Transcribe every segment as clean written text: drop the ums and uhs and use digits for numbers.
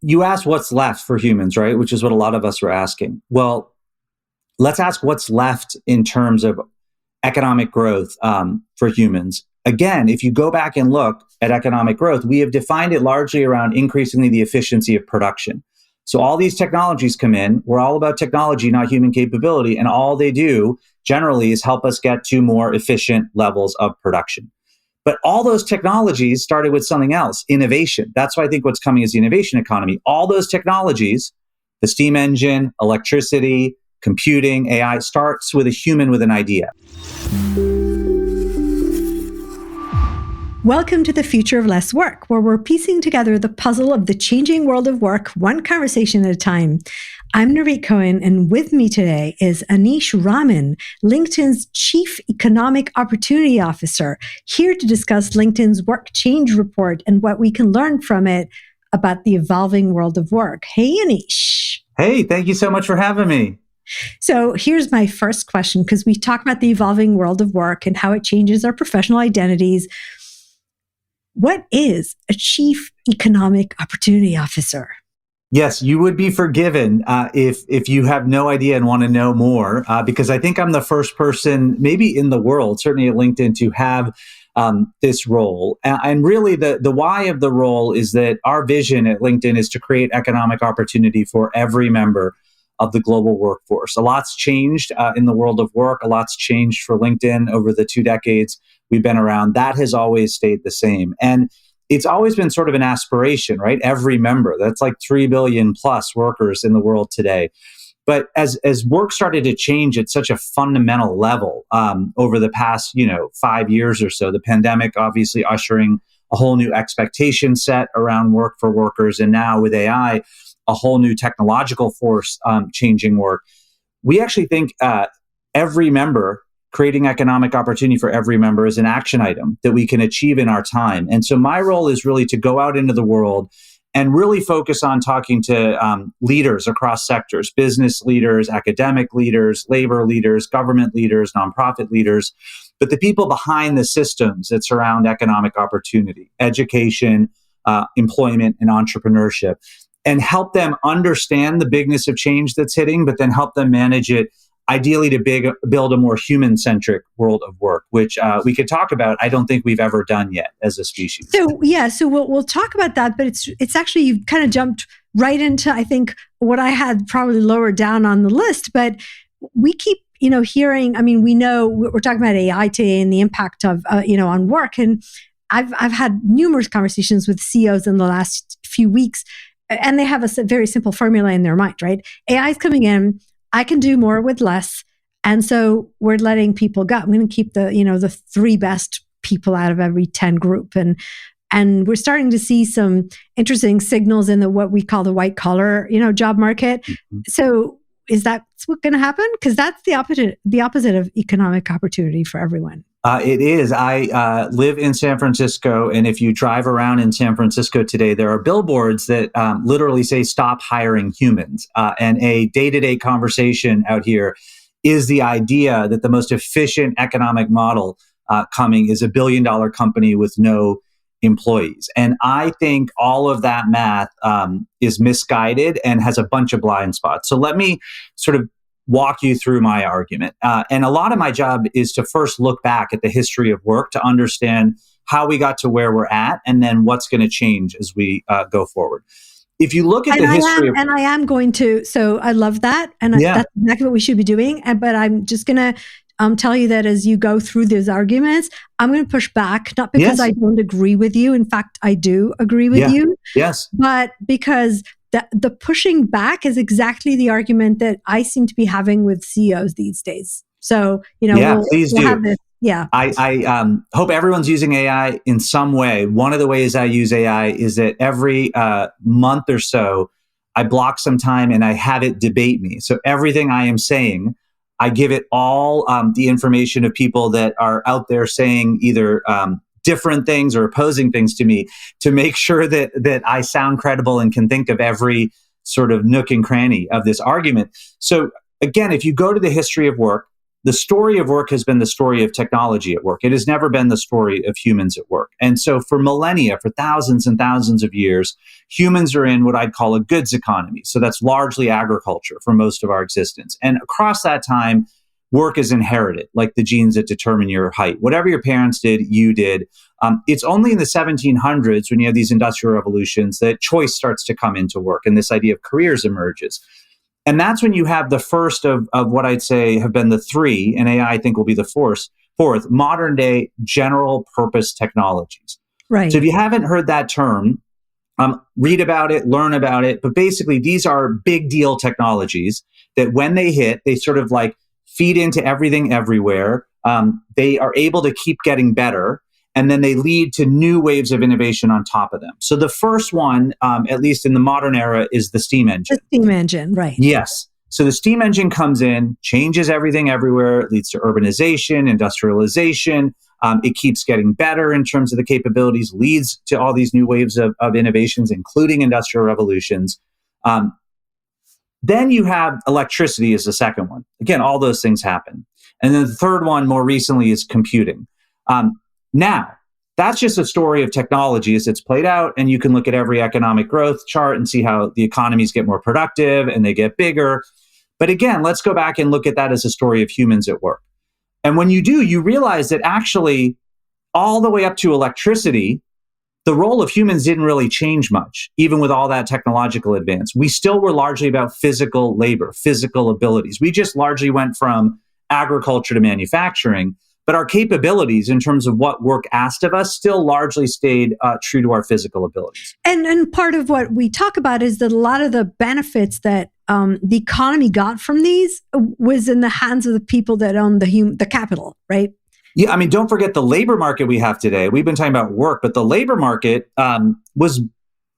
You asked what's left for humans, right? Which is what a lot of us are asking. Well, let's ask what's left in terms of economic growth for humans. Again, if you go back and look at economic growth, we have defined it largely around increasingly the efficiency of production. So all these technologies come in. We're all about technology, not human capability. And all they do generally is help us get to more efficient levels of production. But all those technologies started with something else, innovation. That's why I think what's coming is the innovation economy. All those technologies, the steam engine, electricity, computing, AI, starts with a human with an idea. Welcome to the Future of Less Work, where we're piecing together the puzzle of the changing world of work, one conversation at a time. I'm Nirit Cohen, and with me today is Aneesh, LinkedIn's Chief Economic Opportunity Officer, here to discuss LinkedIn's Work Change Report and what we can learn from it about the evolving world of work. Hey, Aneesh. Hey, thank you so much for having me. So here's my first question, because we talk about the evolving world of work and how it changes our professional identities. What is a Chief Economic Opportunity Officer? Yes, you would be forgiven if you have no idea and want to know more, because I think I'm the first person, maybe in the world, certainly at LinkedIn, to have this role. And really, the why of the role is that our vision at LinkedIn is to create economic opportunity for every member of the global workforce. A lot's changed in the world of work. A lot's changed for LinkedIn over the 2 decades we've been around. That has always stayed the same. And it's always been sort of an aspiration, right? Every member, that's like 3 billion plus workers in the world today. But as work started to change at such a fundamental level over the past, 5 years or so, the pandemic obviously ushering a whole new expectation set around work for workers. And now with AI, a whole new technological force changing work. We actually think every member, creating economic opportunity for every member, is an action item that we can achieve in our time. And so my role is really to go out into the world and really focus on talking to leaders across sectors, business leaders, academic leaders, labor leaders, government leaders, nonprofit leaders, but the people behind the systems that surround economic opportunity, education, employment, and entrepreneurship, and help them understand the bigness of change that's hitting, but then help them manage it, ideally to build a more human-centric world of work, which we could talk about. I don't think we've ever done yet as a species. So we'll talk about that, but it's actually, you've kind of jumped right into, I think, what I had probably lower down on the list. But we keep, hearing. I mean, we know we're talking about AI today and the impact of on work, and I've had numerous conversations with CEOs in the last few weeks. And they have a very simple formula in their mind, right? AI is coming in. I can do more with less. And so we're letting people go. I'm going to keep the 3 best people out of every 10 group. And we're starting to see some interesting signals in what we call the white collar, job market. Mm-hmm. So is that what's going to happen? Because that's the opposite of economic opportunity for everyone. It is. I live in San Francisco, and if you drive around in San Francisco today, there are billboards that literally say, "Stop hiring humans." And a day-to-day conversation out here is the idea that the most efficient economic model coming is a billion-dollar company with no employees. And I think all of that math is misguided and has a bunch of blind spots. So let me sort of walk you through my argument. And a lot of my job is to first look back at the history of work to understand how we got to where we're at and then what's going to change as we go forward. If you look at I am going to, so I love that. And that's exactly what we should be doing. But I'm just going to tell you that as you go through those arguments, I'm going to push back, not because I don't agree with you. In fact, I do agree with you. Yes. But because the pushing back is exactly the argument that I seem to be having with CEOs these days. So, please do. Have this. Yeah. I hope everyone's using AI in some way. One of the ways I use AI is that every month or so, I block some time and I have it debate me. So everything I am saying, I give it all the information of people that are out there saying either different things or opposing things to me, to make sure that I sound credible and can think of every sort of nook and cranny of this argument. So again, if you go to the history of work, the story of work has been the story of technology at work. It has never been the story of humans at work. And so for millennia, for thousands and thousands of years, humans are in what I'd call a goods economy. So that's largely agriculture for most of our existence. And across that time, work is inherited, like the genes that determine your height. Whatever your parents did, you did. It's only in the 1700s, when you have these industrial revolutions, that choice starts to come into work and this idea of careers emerges. And that's when you have the first of what I'd say have been the three, and AI I think will be the fourth, modern day general purpose technologies. Right. So if you haven't heard that term, read about it, learn about it. But basically, these are big deal technologies that when they hit, they sort of like feed into everything everywhere. They are able to keep getting better. And then they lead to new waves of innovation on top of them. So the first one, at least in the modern era, is the steam engine. The steam engine, right. Yes. So the steam engine comes in, changes everything everywhere. It leads to urbanization, industrialization. It keeps getting better in terms of the capabilities, leads to all these new waves of innovations, including industrial revolutions. Then you have electricity as the second one. Again, all those things happen. And then the third one more recently is computing. Now, that's just a story of technology as it's played out. And you can look at every economic growth chart and see how the economies get more productive and they get bigger. But again, let's go back and look at that as a story of humans at work. And when you do, you realize that actually all the way up to electricity, the role of humans didn't really change much, even with all that technological advance. We still were largely about physical labor, physical abilities. We just largely went from agriculture to manufacturing. But our capabilities in terms of what work asked of us still largely stayed true to our physical abilities. And part of what we talk about is that a lot of the benefits that the economy got from these was in the hands of the people that own the capital, right? Yeah, I mean, don't forget the labor market we have today. We've been talking about work, but the labor market was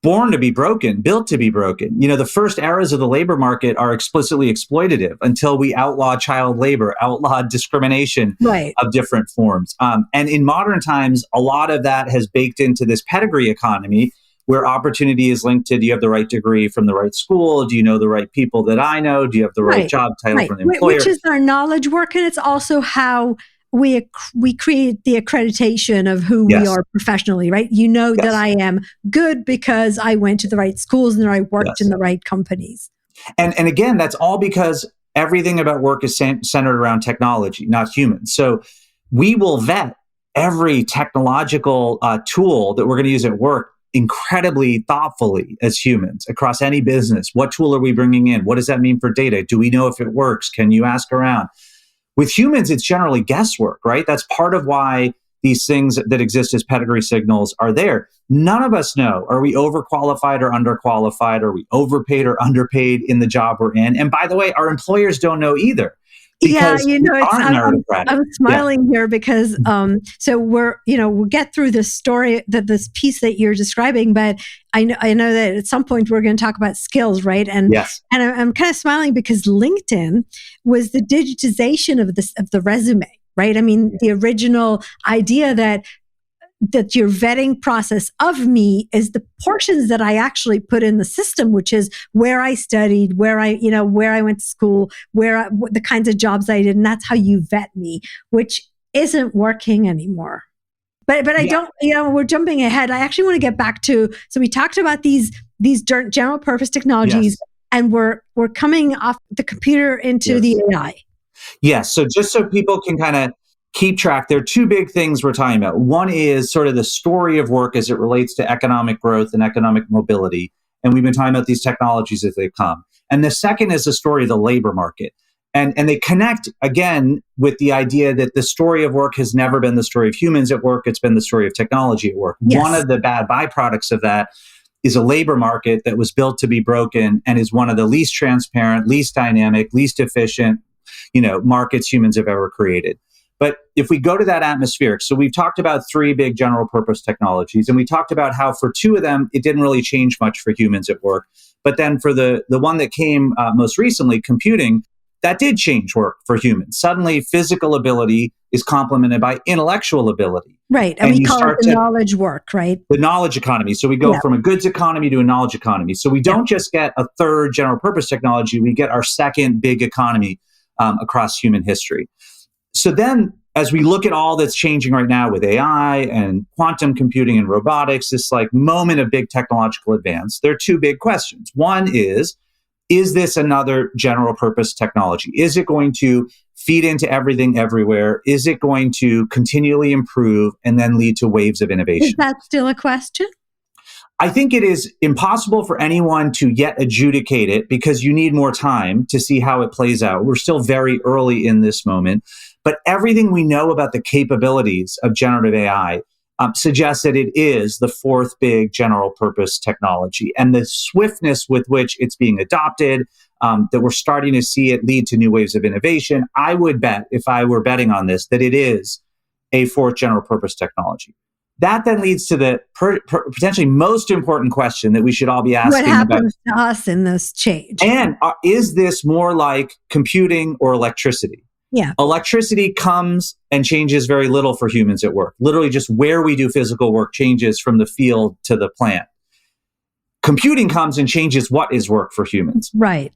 born to be broken, built to be broken. You know, the first eras of the labor market are explicitly exploitative until we outlaw child labor, outlaw discrimination of different forms. And in modern times, a lot of that has baked into this pedigree economy where opportunity is linked to, do you have the right degree from the right school? Do you know the right people that I know? Do you have the right job title from the employer? Which is our knowledge work. And it's also how we create the accreditation of who we are professionally, right? You know that I am good because I went to the right schools and I worked in the right companies. And again, that's all because everything about work is centered around technology, not humans. So we will vet every technological tool that we're going to use at work incredibly thoughtfully as humans across any business. What tool are we bringing in? What does that mean for data? Do we know if it works? Can you ask around? With humans, it's generally guesswork, right? That's part of why these things that exist as pedigree signals are there. None of us know, are we overqualified or underqualified? Are we overpaid or underpaid in the job we're in? And by the way, our employers don't know either. I'm smiling here because so we'll get through this story, this piece that you're describing, but I know that at some point we're going to talk about skills, right? And I'm kind of smiling because LinkedIn was the digitization of the resume, right? I mean, the original idea that your vetting process of me is the portions that I actually put in the system, which is where I studied, where I went to school, the kinds of jobs I did. And that's how you vet me, which isn't working anymore. But I don't, we're jumping ahead. I actually want to get back to, so we talked about these general purpose technologies and we're coming off the computer into the AI. Yes. So just so people can kind of keep track, there are two big things we're talking about. One is sort of the story of work as it relates to economic growth and economic mobility. And we've been talking about these technologies as they come. And the second is the story of the labor market. And they connect, again, with the idea that the story of work has never been the story of humans at work. It's been the story of technology at work. Yes. One of the bad byproducts of that is a labor market that was built to be broken and is one of the least transparent, least dynamic, least efficient, markets humans have ever created. But if we go to that atmospheric, so we've talked about three big general purpose technologies, and we talked about how for two of them, it didn't really change much for humans at work. But then for the one that came most recently, computing, that did change work for humans. Suddenly, physical ability is complemented by intellectual ability. Right. And we call it the knowledge work, right? The knowledge economy. So we go from a goods economy to a knowledge economy. So we don't just get a third general purpose technology, we get our second big economy across human history. So then, as we look at all that's changing right now with AI and quantum computing and robotics, this like moment of big technological advance, there are two big questions. One is this another general purpose technology? Is it going to feed into everything everywhere? Is it going to continually improve and then lead to waves of innovation? Is that still a question? I think it is impossible for anyone to yet adjudicate it because you need more time to see how it plays out. We're still very early in this moment, but everything we know about the capabilities of generative AI suggests that it is the fourth big general purpose technology, and the swiftness with which it's being adopted, that we're starting to see it lead to new waves of innovation. I would bet, if I were betting on this, that it is a fourth general purpose technology. That then leads to the potentially most important question that we should all be asking. What happens to us in this change? And is this more like computing or electricity? Yeah. Electricity comes and changes very little for humans at work. Literally just where we do physical work changes from the field to the plant. Computing comes and changes what is work for humans. Right.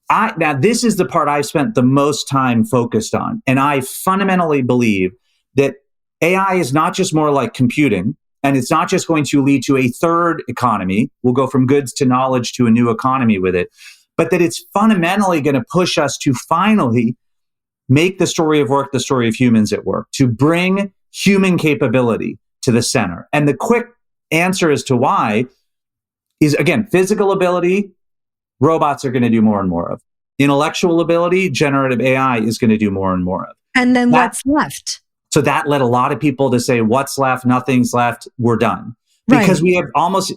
Now, this is the part I've spent the most time focused on. And I fundamentally believe that AI is not just more like computing, and it's not just going to lead to a third economy. We'll go from goods to knowledge to a new economy with it, but that it's fundamentally going to push us to finally make the story of work the story of humans at work, to bring human capability to the center. And the quick answer as to why is, again, physical ability, robots are going to do more and more of. Intellectual ability, generative AI is going to do more and more of. And then what's left? So that led a lot of people to say, what's left? Nothing's left. We're done. Because we have almost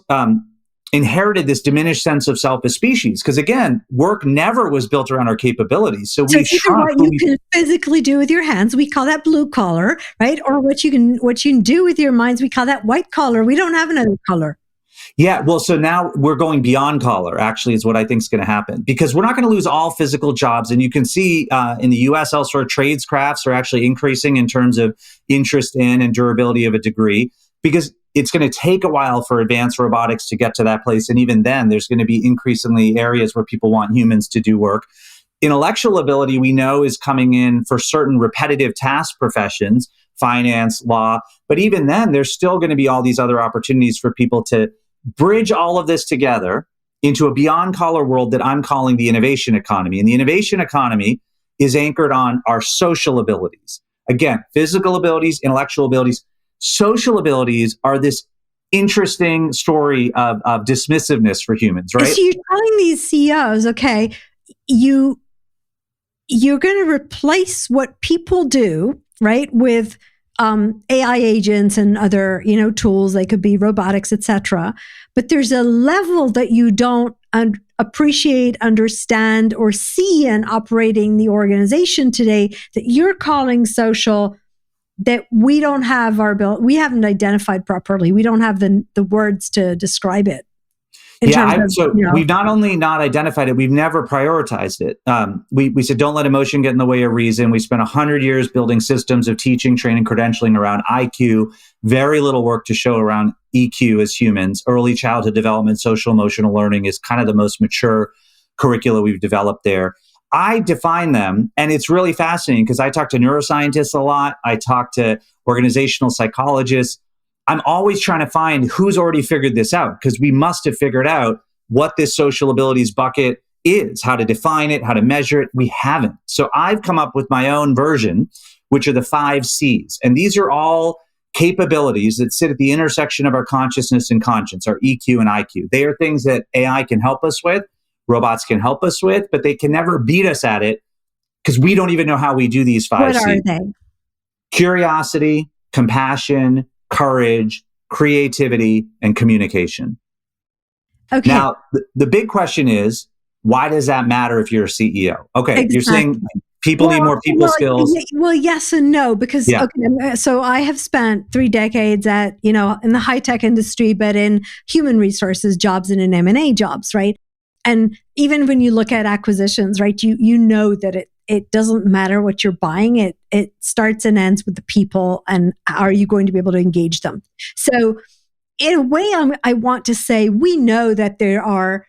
inherited this diminished sense of self as species. Because again, work never was built around our capabilities. So we what you can physically do with your hands, we call that blue collar, right? Or what you can do with your minds, we call that white collar. We don't have another color. Yeah, well, so now we're going beyond collar, actually, is what I think is going to happen. Because we're not going to lose all physical jobs. And you can see in the US, elsewhere, trades crafts are actually increasing in terms of interest in and durability of a degree, because it's going to take a while for advanced robotics to get to that place. And even then, there's going to be increasingly areas where people want humans to do work. Intellectual ability, we know, is coming in for certain repetitive task professions, finance, law. But even then, there's still going to be all these other opportunities for people to bridge all of this together into a beyond collar world that I'm calling the innovation economy. And the innovation economy is anchored on our social abilities. Again, physical abilities, intellectual abilities. Social abilities are this interesting story of dismissiveness for humans, right? So you're telling these CEOs, okay, you're going to replace what people do, right, with AI agents and other, tools. They could be robotics, etc. But there's a level that you don't appreciate, understand, or see in operating the organization today that you're calling social, that we don't have we haven't identified properly. We don't have the words to describe it. We've not only not identified it, we've never prioritized it. We said, don't let emotion get in the way of reason. We spent 100 years building systems of teaching, training, credentialing around IQ, very little work to show around EQ as humans. Early childhood development, social emotional learning is kind of the most mature curricula we've developed there. I define them, and it's really fascinating because I talk to neuroscientists a lot. I talk to organizational psychologists. I'm always trying to find who's already figured this out, because we must have figured out what this social abilities bucket is, how to define it, how to measure it. We haven't. So I've come up with my own version, which are the 5 C's. And these are all capabilities that sit at the intersection of our consciousness and conscience, our EQ and IQ. They are things that AI can help us with, robots can help us with, but they can never beat us at it because we don't even know how we do these 5 C's. What are they? Curiosity, compassion, courage, creativity, and communication. Okay. Now, the big question is, why does that matter if you're a CEO? Okay, exactly. You're saying people need more people skills. Well, yes and no, because so I have spent 3 decades at, in the high tech industry, but in human resources jobs and in M&A jobs, right? And even when you look at acquisitions, right, you know that it doesn't matter what you're buying. It starts and ends with the people, and are you going to be able to engage them? So in a way, I want to say we know that there are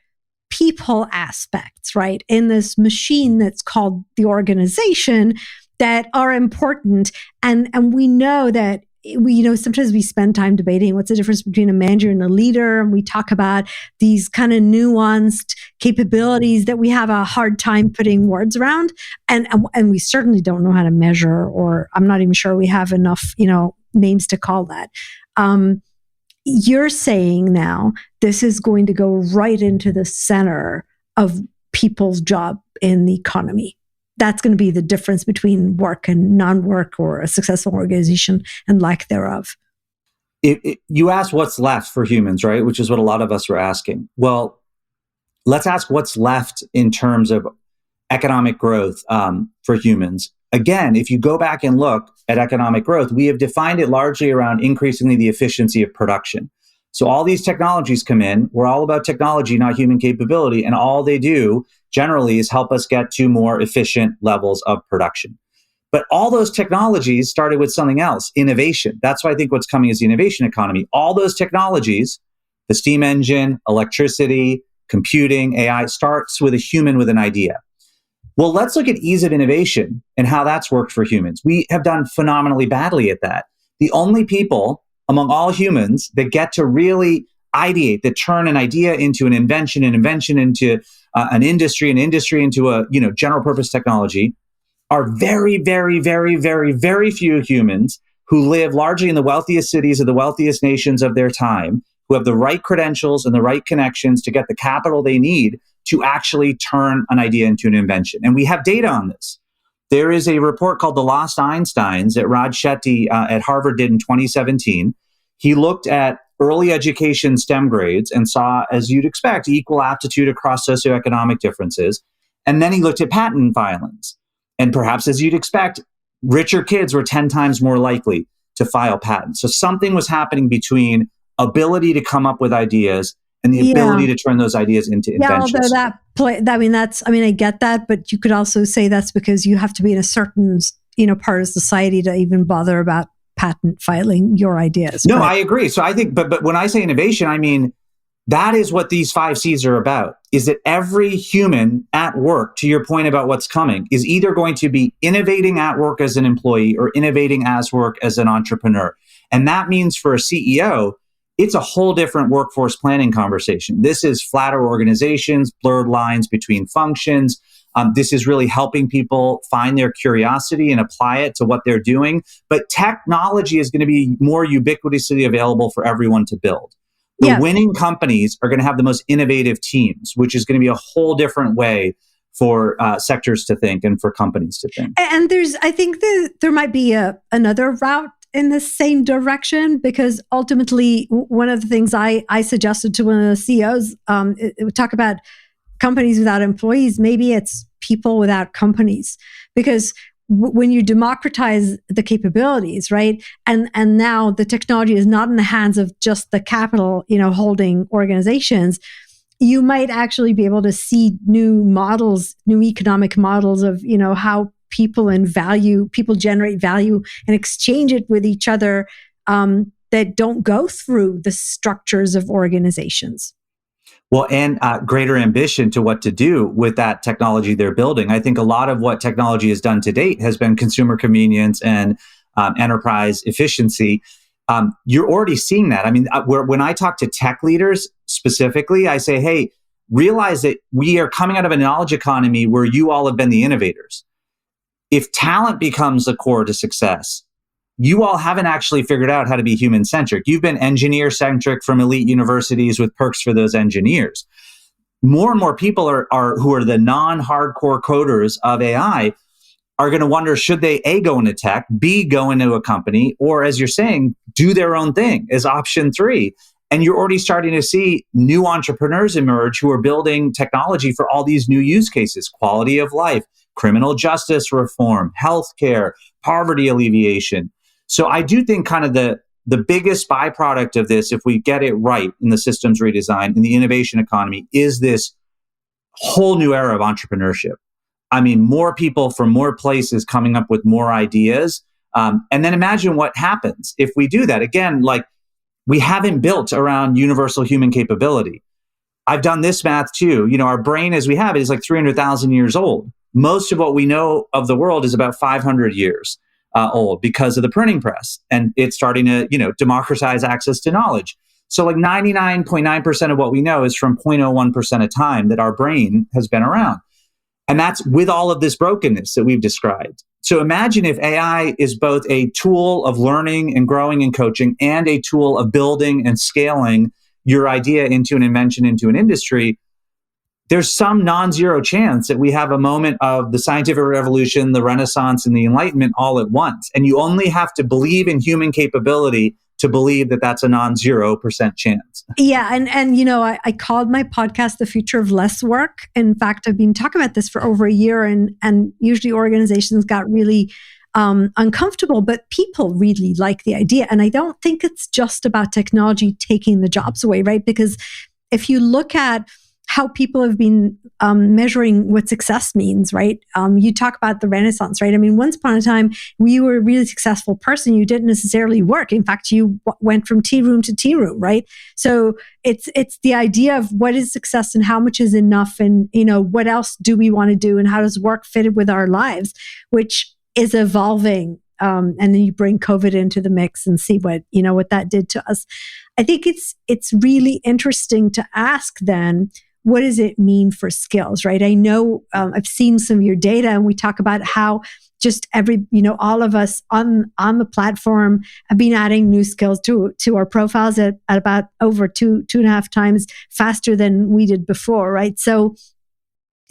people aspects, right, in this machine that's called the organization that are important. And we know that sometimes we spend time debating what's the difference between a manager and a leader. And we talk about these kind of nuanced capabilities that we have a hard time putting words around. And we certainly don't know how to measure, or I'm not even sure we have enough, names to call that. You're saying now this is going to go right into the center of people's job in the economy. That's going to be the difference between work and non-work, or a successful organization and lack thereof. You asked what's left for humans, right? Which is what a lot of us are asking. Well, let's ask what's left in terms of economic growth for humans. Again, if you go back and look at economic growth, we have defined it largely around increasingly the efficiency of production. So all these technologies come in. We're all about technology, not human capability. And all they do generally is help us get to more efficient levels of production. But all those technologies started with something else, innovation. That's why I think what's coming is the innovation economy. All those technologies, the steam engine, electricity, computing, AI, starts with a human with an idea. Well, let's look at ease of innovation and how that's worked for humans. We have done phenomenally badly at that. The only people among all humans that get to really ideate, that turn an idea into an invention into an industry into a general purpose technology, are very, very, very, very, very few humans who live largely in the wealthiest cities of the wealthiest nations of their time, who have the right credentials and the right connections to get the capital they need to actually turn an idea into an invention. And we have data on this. There is a report called The Lost Einsteins that Raj Shetty at Harvard did in 2017. He looked at early education STEM grades and saw, as you'd expect, equal aptitude across socioeconomic differences. And then he looked at patent filings. And perhaps, as you'd expect, richer kids were 10 times more likely to file patents. So something was happening between ability to come up with ideas and the ability to turn those ideas into inventions. Although I get that, but you could also say that's because you have to be in a certain, part of society to even bother about patent filing your ideas. No, I agree. So I think, but when I say innovation, I mean, that is what these 5 C's are about, is that every human at work, to your point about what's coming, is either going to be innovating at work as an employee or innovating as work as an entrepreneur. And that means for a CEO, it's a whole different workforce planning conversation. This is flatter organizations, blurred lines between functions. This is really helping people find their curiosity and apply it to what they're doing. But technology is going to be more ubiquitously available for everyone to build. The winning companies are going to have the most innovative teams, which is going to be a whole different way for sectors to think and for companies to think. And I think there might be another route in the same direction, because ultimately one of the things I suggested to one of the CEOs, it would talk about companies without employees. Maybe it's people without companies, because when you democratize the capabilities, right? And now the technology is not in the hands of just the capital, holding organizations. You might actually be able to see new economic models of, how people generate value and exchange it with each other, that don't go through the structures of organizations. Well, and greater ambition to what to do with that technology they're building. I think a lot of what technology has done to date has been consumer convenience and enterprise efficiency. You're already seeing that. I mean, when I talk to tech leaders specifically, I say, hey, realize that we are coming out of a knowledge economy where you all have been the innovators. If talent becomes the core to success, you all haven't actually figured out how to be human-centric. You've been engineer-centric from elite universities with perks for those engineers. More and more people who are the non-hardcore coders of AI are going to wonder, should they A, go into tech, B, go into a company, or as you're saying, do their own thing as option 3. And you're already starting to see new entrepreneurs emerge who are building technology for all these new use cases: quality of life, criminal justice reform, healthcare, poverty alleviation. So I do think kind of the biggest byproduct of this, if we get it right in the systems redesign, in the innovation economy, is this whole new era of entrepreneurship. I mean, more people from more places coming up with more ideas. And then imagine what happens if we do that. Again, like, we haven't built around universal human capability. I've done this math too. Our brain as we have it is like 300,000 years old. most of what we know of the world is about 500 years old because of the printing press, and it's starting to, democratize access to knowledge. So like 99.9% of what we know is from 0.01% of time that our brain has been around. And that's with all of this brokenness that we've described. So imagine if AI is both a tool of learning and growing and coaching and a tool of building and scaling your idea into an invention, into an industry. There's some non-zero chance that we have a moment of the scientific revolution, the Renaissance, and the Enlightenment all at once. And you only have to believe in human capability to believe that that's a non-0% chance. Yeah. And I called my podcast The Future of Less Work. In fact, I've been talking about this for over a year, and usually organizations got really uncomfortable, but people really like the idea. And I don't think it's just about technology taking the jobs away, right? Because if you look at how people have been measuring what success means, right? You talk about the Renaissance, right? I mean, once upon a time, you were a really successful person. You didn't necessarily work. In fact, you went from tea room to tea room, right? So it's the idea of what is success and how much is enough, and what else do we want to do, and how does work fit with our lives, which is evolving. And then you bring COVID into the mix and see what that did to us. I think it's really interesting to ask then, what does it mean for skills, right? I know I've seen some of your data, and we talk about how just all of us on the platform have been adding new skills to our profiles at about over two and a half times faster than we did before, right? So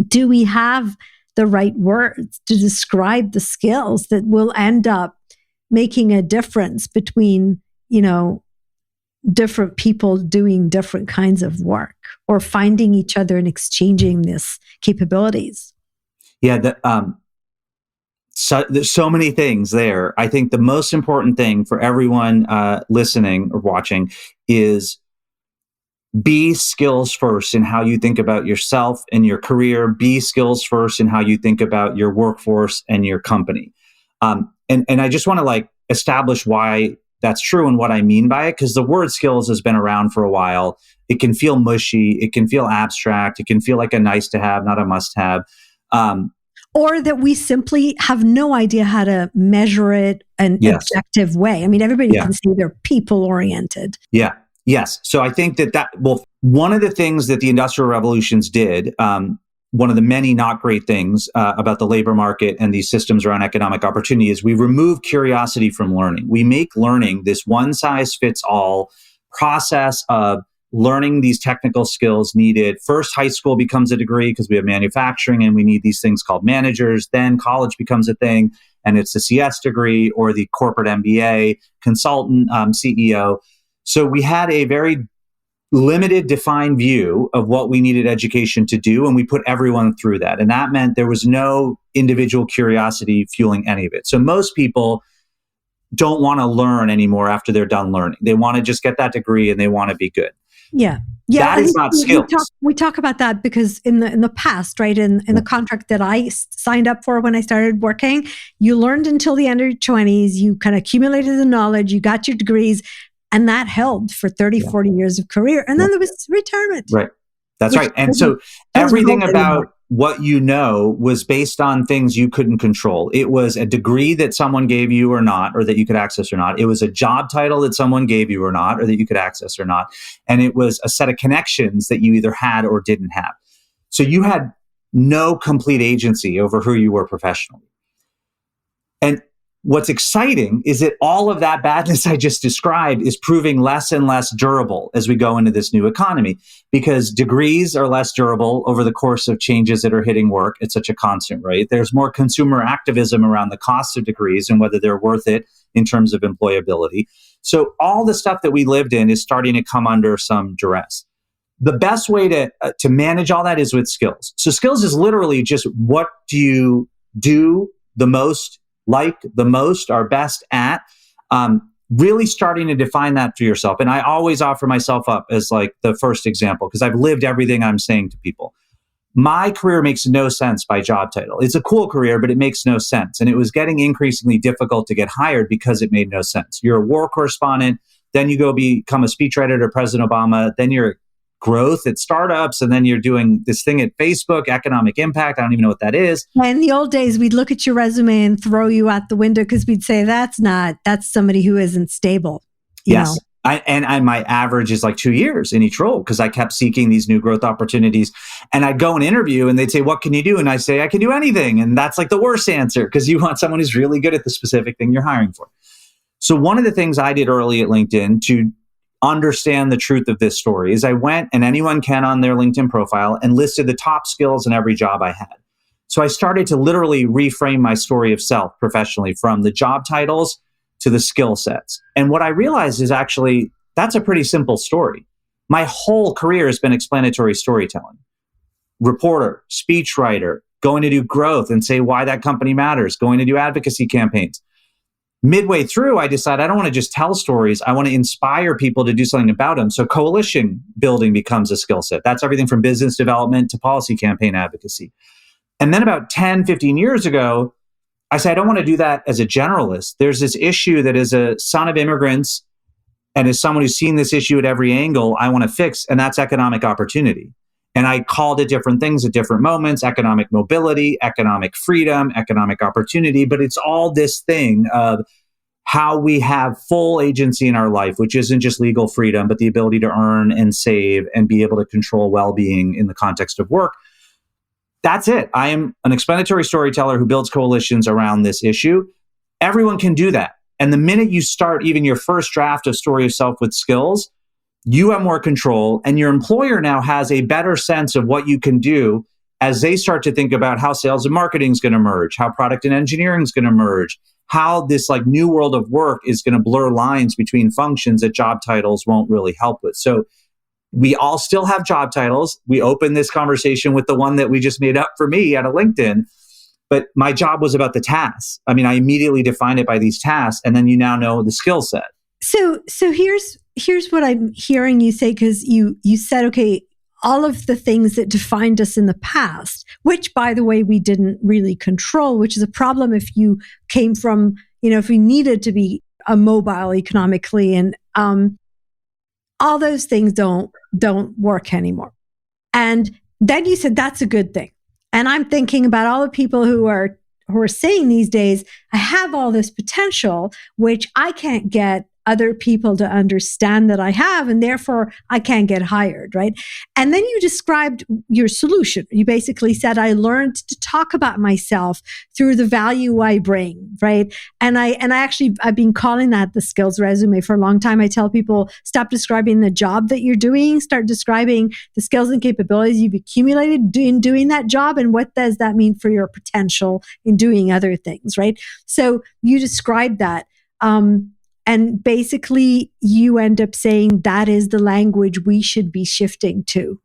do we have the right words to describe the skills that will end up making a difference between, different people doing different kinds of work, or finding each other and exchanging these capabilities? Yeah, there's so many things there. I think the most important thing for everyone listening or watching is be skills first in how you think about yourself and your career. Be skills first in how you think about your workforce and your company. And I just want to establish why that's true and what I mean by it, because the word skills has been around for a while. It can feel mushy. It can feel abstract. It can feel like a nice to have, not a must have. Or that we simply have no idea how to measure it an objective way. I mean, everybody can see they're people oriented. Yeah. Yes. So I think one of the things that the Industrial Revolutions did, one of the many not great things about the labor market and these systems around economic opportunity, is we remove curiosity from learning. We make learning this one-size-fits-all process of learning these technical skills needed. First, high school becomes a degree because we have manufacturing and we need these things called managers. Then college becomes a thing, and it's the CS degree or the corporate MBA, consultant, CEO. So we had a very limited, defined view of what we needed education to do, and we put everyone through that. And that meant there was no individual curiosity fueling any of it. So most people don't want to learn anymore after they're done learning. They want to just get that degree and they want to be good. Yeah. That is not skills. We talk about that because in the past, right, in the contract that I signed up for when I started working, you learned until the end of your 20s, you kind of accumulated the knowledge, you got your degrees, and that held for 30, 40 years of career. And then there was retirement. Right. That's right. And so everything about what you know was based on things you couldn't control. It was a degree that someone gave you or not, or that you could access or not. It was a job title that someone gave you or not, or that you could access or not. And it was a set of connections that you either had or didn't have. So you had no complete agency over who you were professionally. And what's exciting is that all of that badness I just described is proving less and less durable as we go into this new economy, because degrees are less durable over the course of changes that are hitting work at such a constant rate. There's more consumer activism around the cost of degrees and whether they're worth it in terms of employability. So all the stuff that we lived in is starting to come under some duress. The best way to manage all that is with skills. So skills is literally just what do you do the most, are best at, really starting to define that for yourself. And I always offer myself up as the first example, because I've lived everything I'm saying to people. My career makes no sense by job title. It's a cool career, but it makes no sense. And it was getting increasingly difficult to get hired because it made no sense. You're a war correspondent, then you go become a speechwriter to President Obama, then you're growth at startups, and then you're doing this thing at Facebook, economic impact. I don't even know what that is. In the old days, we'd look at your resume and throw you out the window because we'd say, that's somebody who isn't stable. Yes. And my average is like 2 years in each role because I kept seeking these new growth opportunities. And I'd go and interview and they'd say, what can you do? And I say, I can do anything. And that's like the worst answer because you want someone who's really good at the specific thing you're hiring for. So one of the things I did early at LinkedIn to understand the truth of this story is I went, and anyone can on their LinkedIn profile, and listed the top skills in every job I had. So I started to literally reframe my story of self professionally from the job titles to the skill sets. And what I realized is actually that's a pretty simple story. My whole career has been explanatory storytelling. Reporter, speechwriter, going to do growth and say why that company matters, going to do advocacy campaigns. Midway through, I decided I don't want to just tell stories. I want to inspire people to do something about them. So coalition building becomes a skill set. That's everything from business development to policy campaign advocacy. And then about 10, 15 years ago, I said, I don't want to do that as a generalist. There's this issue that as a son of immigrants and as someone who's seen this issue at every angle, I want to fix, and that's economic opportunity. And I called it different things at different moments: economic mobility, economic freedom, economic opportunity. But it's all this thing of how we have full agency in our life, which isn't just legal freedom, but the ability to earn and save and be able to control well-being in the context of work. That's it. I am an explanatory storyteller who builds coalitions around this issue. Everyone can do that. And the minute you start even your first draft of Story of Self with skills, you have more control, and your employer now has a better sense of what you can do as they start to think about how sales and marketing is going to merge, how product and engineering is going to merge, how this like new world of work is going to blur lines between functions that job titles won't really help with. So we all still have job titles. We opened this conversation with the one that we just made up for me out of LinkedIn. But my job was about the tasks. I mean, I immediately defined it by these tasks, and then you now know the skill set. So here's what I'm hearing you say, because you said, okay, all of the things that defined us in the past, which, by the way, we didn't really control, which is a problem if you came from, if we needed to be mobile economically, and all those things don't work anymore. And then you said that's a good thing. And I'm thinking about all the people who are saying these days, I have all this potential, which I can't get other people to understand that I have, and therefore I can't get hired, right? And then you described your solution. You basically said, I learned to talk about myself through the value I bring, right? And I've been calling that the skills resume for a long time. I tell people, stop describing the job that you're doing, start describing the skills and capabilities you've accumulated in doing that job, and what does that mean for your potential in doing other things, right? So you described that. And basically, you end up saying that is the language we should be shifting to.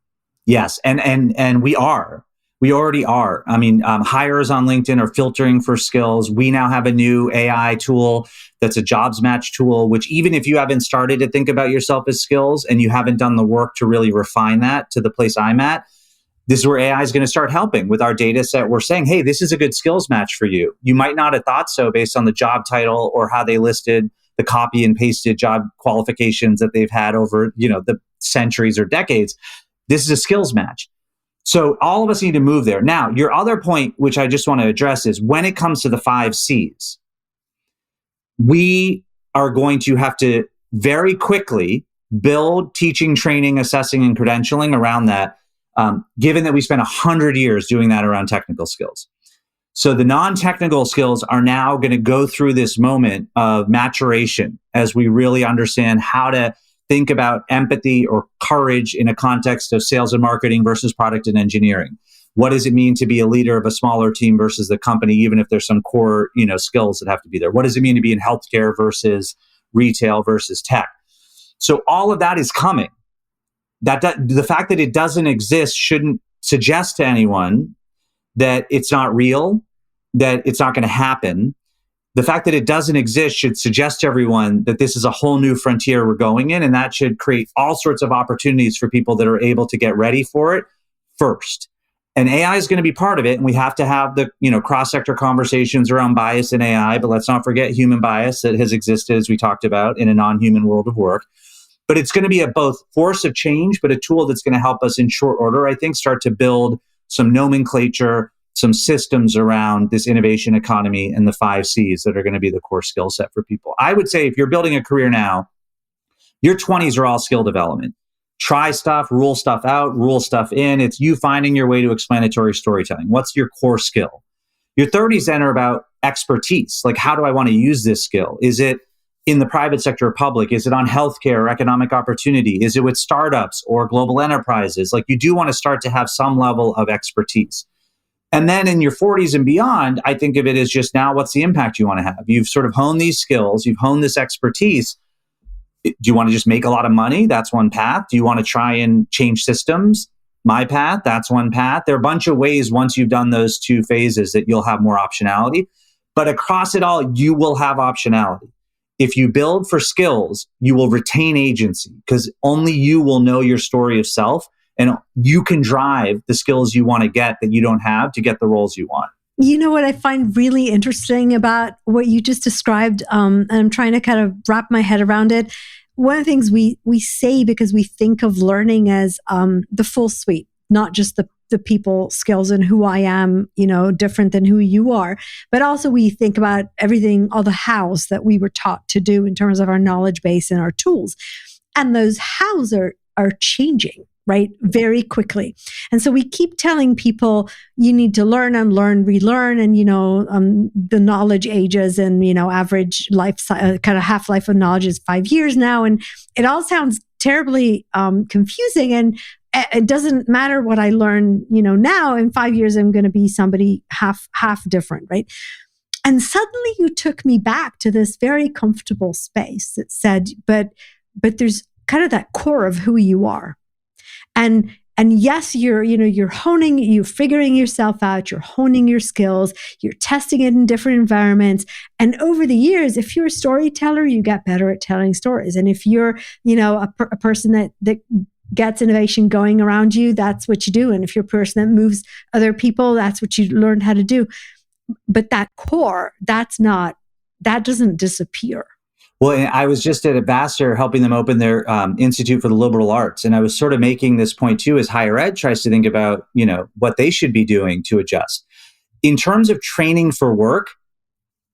Yes, and we are. We already are. I mean, hires on LinkedIn are filtering for skills. We now have a new AI tool that's a jobs match tool, which even if you haven't started to think about yourself as skills and you haven't done the work to really refine that to the place I'm at, this is where AI is going to start helping with our data set. We're saying, hey, this is a good skills match for you. You might not have thought so based on the job title or how they listed the copy and pasted job qualifications that they've had over, the centuries or decades. This is a skills match. So all of us need to move there. Now, your other point, which I just want to address, is when it comes to the 5 C's, we are going to have to very quickly build teaching, training, assessing, and credentialing around that, given that we spent 100 years doing that around technical skills. So the non-technical skills are now going to go through this moment of maturation as we really understand how to think about empathy or courage in a context of sales and marketing versus product and engineering. What does it mean to be a leader of a smaller team versus the company, even if there's some core, skills that have to be there? What does it mean to be in healthcare versus retail versus tech? So all of that is coming. The fact that it doesn't exist shouldn't suggest to anyone that it's not real, that it's not going to happen. The fact that it doesn't exist should suggest to everyone that this is a whole new frontier we're going in, and that should create all sorts of opportunities for people that are able to get ready for it first. And AI is going to be part of it, and we have to have the cross-sector conversations around bias in AI, but let's not forget human bias that has existed, as we talked about, in a non-human world of work. But it's going to be a both force of change, but a tool that's going to help us in short order, I think, start to build some nomenclature, some systems around this innovation economy and the 5 Cs that are going to be the core skill set for people. I would say if you're building a career now, your 20s are all skill development. Try stuff, rule stuff out, rule stuff in. It's you finding your way to explanatory storytelling. What's your core skill? Your 30s then are about expertise. Like, how do I want to use this skill? Is it in the private sector or public? Is it on healthcare or economic opportunity? Is it with startups or global enterprises? Like, you do want to start to have some level of expertise. And then in your 40s and beyond, I think of it as just now, what's the impact you want to have? You've sort of honed these skills, you've honed this expertise. Do you want to just make a lot of money? That's one path. Do you want to try and change systems? My path, that's one path. There are a bunch of ways once you've done those 2 phases that you'll have more optionality. But across it all, you will have optionality. If you build for skills, you will retain agency because only you will know your story of self, and you can drive the skills you want to get that you don't have to get the roles you want. You know what I find really interesting about what you just described, and I'm trying to kind of wrap my head around it. One of the things we say, because we think of learning as the full suite, not just the people skills and who I am, different than who you are, but also we think about everything, all the hows that we were taught to do in terms of our knowledge base and our tools. And those hows are changing, right? Very quickly. And so we keep telling people you need to learn, unlearn, relearn, and, the knowledge ages and, average life, kind of half-life of knowledge is 5 years now. And it all sounds terribly confusing. And it doesn't matter what I learn, now. In 5 years, I'm going to be somebody half different, right? And suddenly you took me back to this very comfortable space that said, but there's kind of that core of who you are. And yes, you're honing, you're figuring yourself out, you're honing your skills, you're testing it in different environments. And over the years, if you're a storyteller, you get better at telling stories. And if you're, a person that gets innovation going around you, that's what you do. And if you're a person that moves other people, that's what you learn how to do. But that core, that doesn't disappear. Well, I was just at a Vassar helping them open their Institute for the Liberal Arts. And I was sort of making this point too, as higher ed tries to think about, what they should be doing to adjust. In terms of training for work,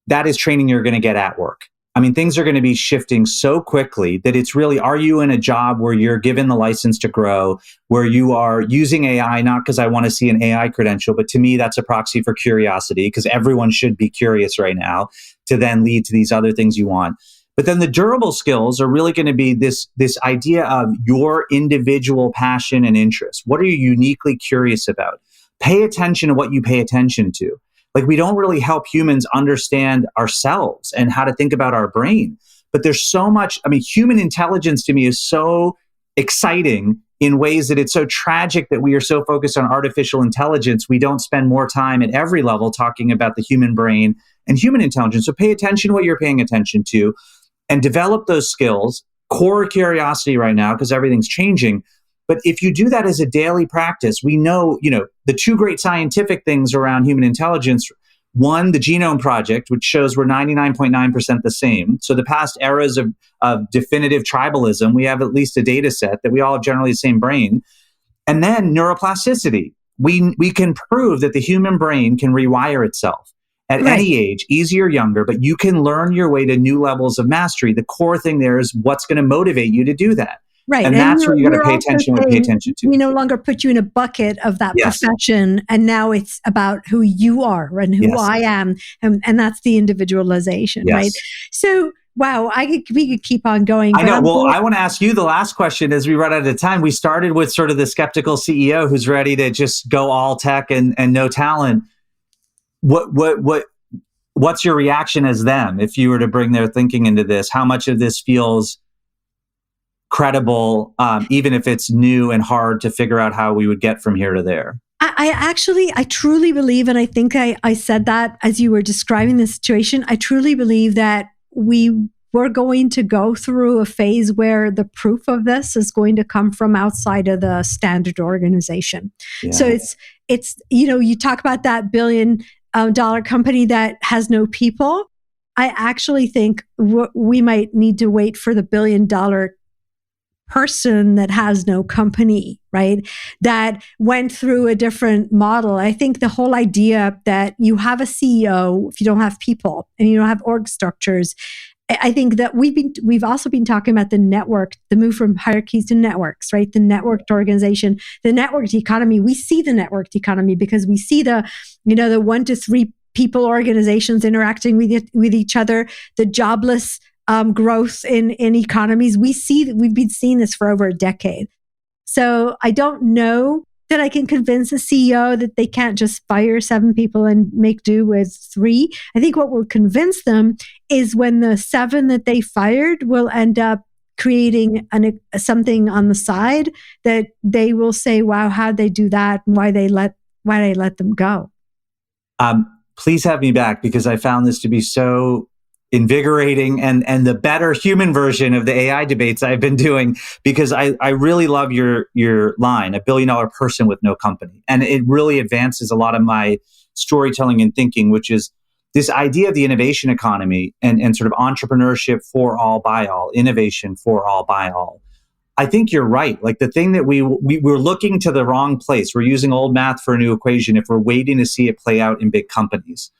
that is training you're going to get at work. I mean, things are going to be shifting so quickly that it's really, are you in a job where you're given the license to grow, where you are using AI, not because I want to see an AI credential, but to me, that's a proxy for curiosity, because everyone should be curious right now to then lead to these other things you want. But then the durable skills are really going to be this idea of your individual passion and interest. What are you uniquely curious about? Pay attention to what you pay attention to. Like, we don't really help humans understand ourselves and how to think about our brain. But there's so much, human intelligence to me is so exciting in ways that it's so tragic that we are so focused on artificial intelligence. We don't spend more time at every level talking about the human brain and human intelligence. So pay attention to what you're paying attention to and develop those skills, core curiosity right now, because everything's changing. But if you do that as a daily practice, we know, the 2 great scientific things around human intelligence. One, the Genome Project, which shows we're 99.9% the same. So the past eras of definitive tribalism, we have at least a data set that we all have generally the same brain. And then neuroplasticity. We can prove that the human brain can rewire itself at any age, easier, younger, but you can learn your way to new levels of mastery. The core thing there is what's going to motivate you to do that. Right. And that's where you got to pay attention to. We no longer put you in a bucket of that profession. And now it's about who you are and who I am. And that's the individualization, right? So, wow, we could keep on going. I know. Well, I want to ask you the last question as we run out of time. We started with sort of the skeptical CEO who's ready to just go all tech and no talent. What's your reaction as them if you were to bring their thinking into this? How much of this feels credible, even if it's new and hard to figure out how we would get from here to there? I truly believe, and I think I said that as you were describing the situation, I truly believe that we're going to go through a phase where the proof of this is going to come from outside of the standard organization. Yeah. So it's you talk about that $1 billion company that has no people. I actually think we might need to wait for the $1 billion person that has no company, right? That went through a different model. I think the whole idea that you have a CEO if you don't have people and you don't have org structures. I think that we've also been talking about the network, the move from hierarchies to networks, right? The networked organization, the networked economy. We see the networked economy because we see the 1 to 3 people organizations interacting with each other, the jobless growth in economies. We've been seeing this for over a decade. So I don't know that I can convince a CEO that they can't just fire 7 people and make do with 3. I think what will convince them is when the 7 that they fired will end up creating something on the side that they will say, wow, how'd they do that? And why they let them go. Please have me back, because I found this to be so invigorating and the better human version of the AI debates I've been doing, because I really love your line, $1 billion person with no company. And it really advances a lot of my storytelling and thinking, which is this idea of the innovation economy and sort of entrepreneurship for all, by all, innovation for all, by all. I think you're right. Like the thing that we're looking to the wrong place. We're using old math for a new equation if we're waiting to see it play out in big companies.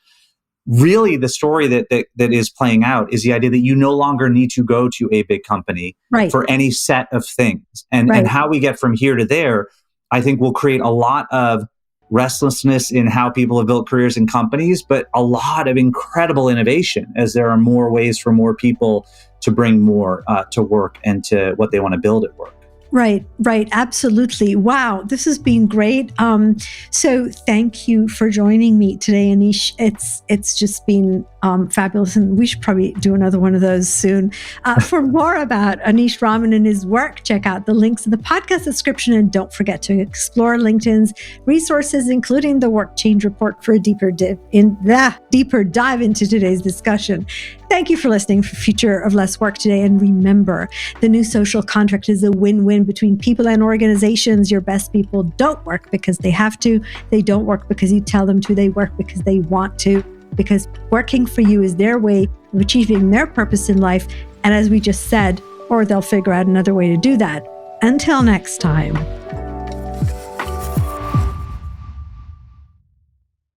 Really, the story that is playing out is the idea that you no longer need to go to a big company for any set of things. And how we get from here to there, I think will create a lot of restlessness in how people have built careers in companies, but a lot of incredible innovation as there are more ways for more people to bring more to work and to what they want to build at work. Right. Absolutely. Wow. This has been great. So thank you for joining me today, Aneesh. It's just been fabulous. And we should probably do another one of those soon. For more about Aneesh Raman and his work, check out the links in the podcast description. And don't forget to explore LinkedIn's resources, including the Work Change Report, for a deeper dive into today's discussion. Thank you for listening for Future of Less Work today. And remember, the new social contract is a win-win between people and organizations. Your best people don't work because they have to. They don't work because you tell them to. They work because they want to, because working for you is their way of achieving their purpose in life. And as we just said, or they'll figure out another way to do that. Until next time.